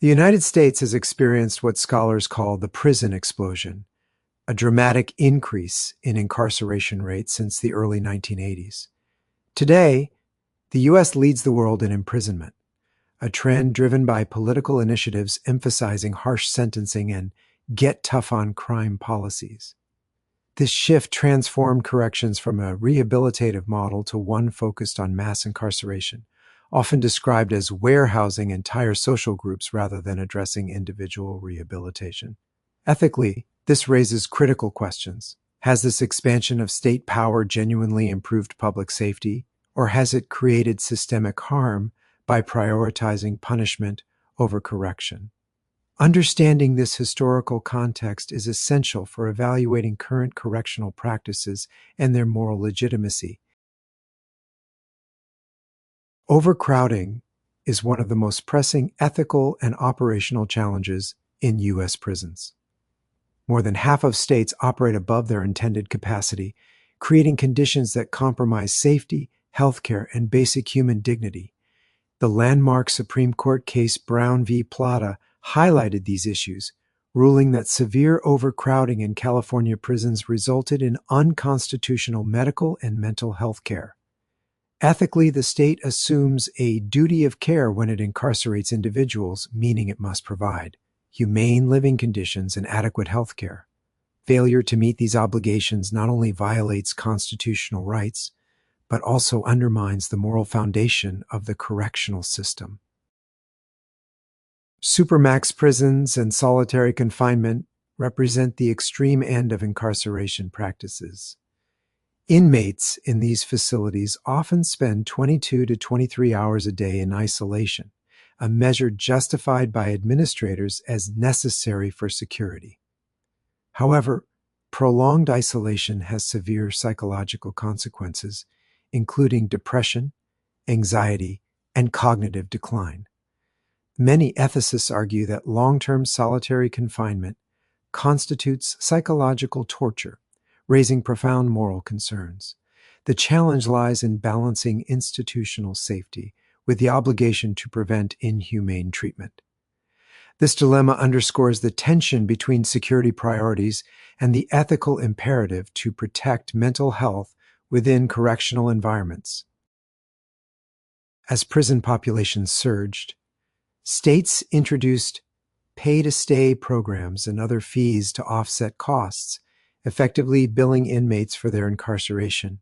The United States has experienced what scholars call the prison explosion, a dramatic increase in incarceration rates since the early 1980s. Today, the U.S. leads the world in imprisonment, a trend driven by political initiatives emphasizing harsh sentencing and get tough on crime policies. This shift transformed corrections from a rehabilitative model to one focused on mass incarceration, often described as warehousing entire social groups rather than addressing individual rehabilitation. Ethically, this raises critical questions. Has this expansion of state power genuinely improved public safety, or has it created systemic harm by prioritizing punishment over correction? Understanding this historical context is essential for evaluating current correctional practices and their moral legitimacy. Overcrowding is one of the most pressing ethical and operational challenges in U.S. prisons. More than half of states operate above their intended capacity, creating conditions that compromise safety, healthcare, and basic human dignity. The landmark Supreme Court case Brown v. Plata highlighted these issues, ruling that severe overcrowding in California prisons resulted in unconstitutional medical and mental health care. Ethically, the state assumes a duty of care when it incarcerates individuals, meaning it must provide humane living conditions and adequate health care. Failure to meet these obligations not only violates constitutional rights, but also undermines the moral foundation of the correctional system. Supermax prisons and solitary confinement represent the extreme end of incarceration practices. Inmates in these facilities often spend 22 to 23 hours a day in isolation, a measure justified by administrators as necessary for security. However, prolonged isolation has severe psychological consequences, including depression, anxiety, and cognitive decline. Many ethicists argue that long-term solitary confinement constitutes psychological torture, raising profound moral concerns. The challenge lies in balancing institutional safety with the obligation to prevent inhumane treatment. This dilemma underscores the tension between security priorities and the ethical imperative to protect mental health within correctional environments. As prison populations surged, states introduced pay-to-stay programs and other fees to offset costs, effectively billing inmates for their incarceration.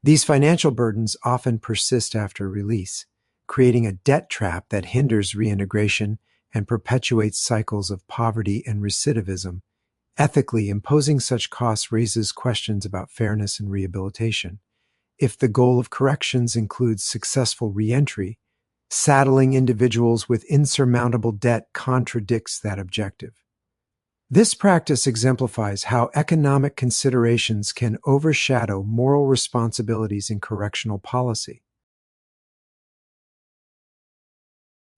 These financial burdens often persist after release, creating a debt trap that hinders reintegration and perpetuates cycles of poverty and recidivism. Ethically, imposing such costs raises questions about fairness and rehabilitation. If the goal of corrections includes successful reentry, saddling individuals with insurmountable debt contradicts that objective. This practice exemplifies how economic considerations can overshadow moral responsibilities in correctional policy.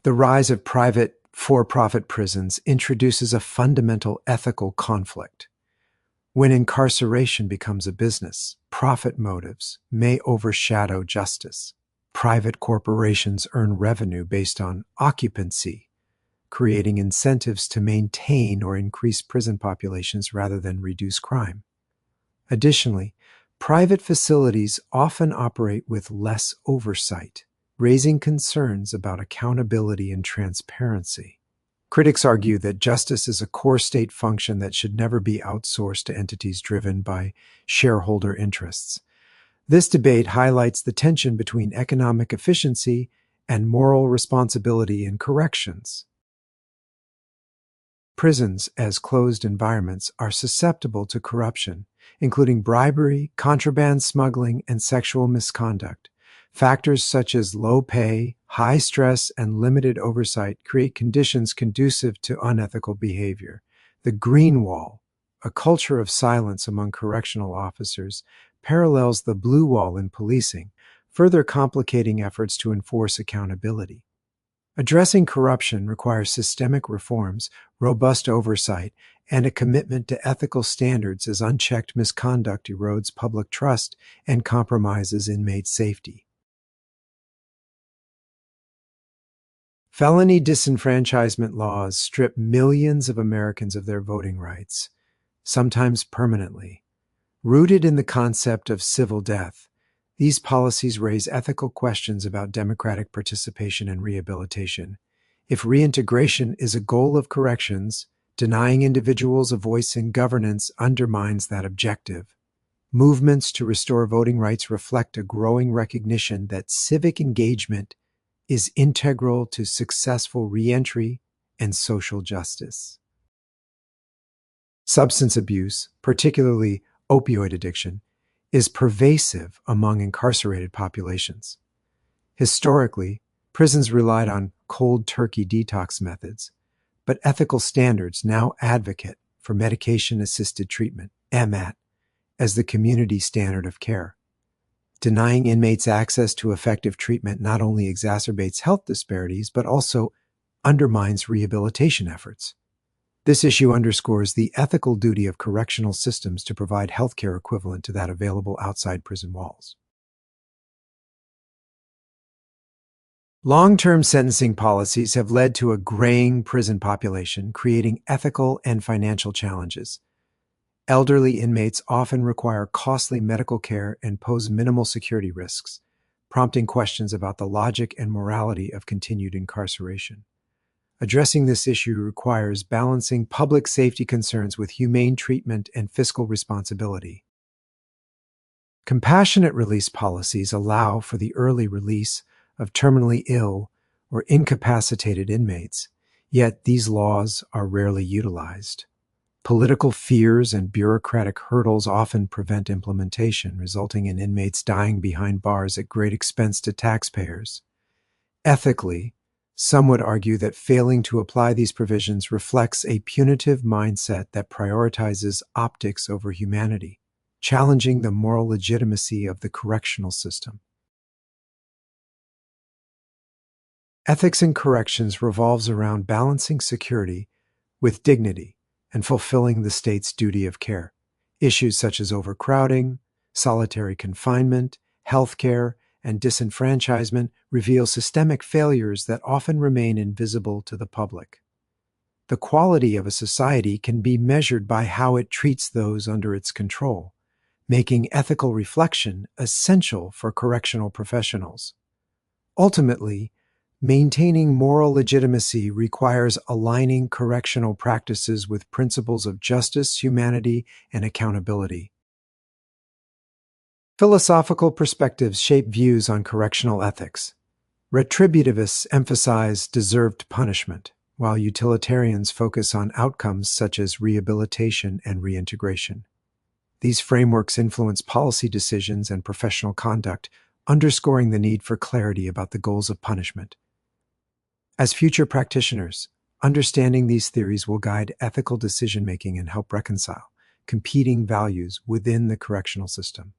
The rise of private, for-profit prisons introduces a fundamental ethical conflict. When incarceration becomes a business, profit motives may overshadow justice. Private corporations earn revenue based on occupancy, creating incentives to maintain or increase prison populations rather than reduce crime. Additionally, private facilities often operate with less oversight, raising concerns about accountability and transparency. Critics argue that justice is a core state function that should never be outsourced to entities driven by shareholder interests. This debate highlights the tension between economic efficiency and moral responsibility in corrections. Prisons, as closed environments, are susceptible to corruption, including bribery, contraband smuggling, and sexual misconduct. Factors such as low pay, high stress, and limited oversight create conditions conducive to unethical behavior. The green wall, a culture of silence among correctional officers, parallels the blue wall in policing, further complicating efforts to enforce accountability. Addressing corruption requires systemic reforms, robust oversight, and a commitment to ethical standards as unchecked misconduct erodes public trust and compromises inmate safety. Felony disenfranchisement laws strip millions of Americans of their voting rights, sometimes permanently. Rooted in the concept of civil death, these policies raise ethical questions about democratic participation and rehabilitation. If reintegration is a goal of corrections, denying individuals a voice in governance undermines that objective. Movements to restore voting rights reflect a growing recognition that civic engagement is integral to successful reentry and social justice. Substance abuse, particularly opioid addiction, is pervasive among incarcerated populations. Historically, prisons relied on cold turkey detox methods, but ethical standards now advocate for medication-assisted treatment, MAT, as the community standard of care. Denying inmates access to effective treatment not only exacerbates health disparities, but also undermines rehabilitation efforts. This issue underscores the ethical duty of correctional systems to provide healthcare equivalent to that available outside prison walls. Long-term sentencing policies have led to a graying prison population, creating ethical and financial challenges. Elderly inmates often require costly medical care and pose minimal security risks, prompting questions about the logic and morality of continued incarceration. Addressing this issue requires balancing public safety concerns with humane treatment and fiscal responsibility. Compassionate release policies allow for the early release of terminally ill or incapacitated inmates, yet these laws are rarely utilized. Political fears and bureaucratic hurdles often prevent implementation, resulting in inmates dying behind bars at great expense to taxpayers. Ethically, some would argue that failing to apply these provisions reflects a punitive mindset that prioritizes optics over humanity, challenging the moral legitimacy of the correctional system. Ethics in corrections revolves around balancing security with dignity and fulfilling the state's duty of care. Issues such as overcrowding, solitary confinement, healthcare, and disenfranchisement reveal systemic failures that often remain invisible to the public. The quality of a society can be measured by how it treats those under its control, making ethical reflection essential for correctional professionals. Ultimately, maintaining moral legitimacy requires aligning correctional practices with principles of justice, humanity, and accountability. Philosophical perspectives shape views on correctional ethics. Retributivists emphasize deserved punishment, while utilitarians focus on outcomes such as rehabilitation and reintegration. These frameworks influence policy decisions and professional conduct, underscoring the need for clarity about the goals of punishment. As future practitioners, understanding these theories will guide ethical decision-making and help reconcile competing values within the correctional system.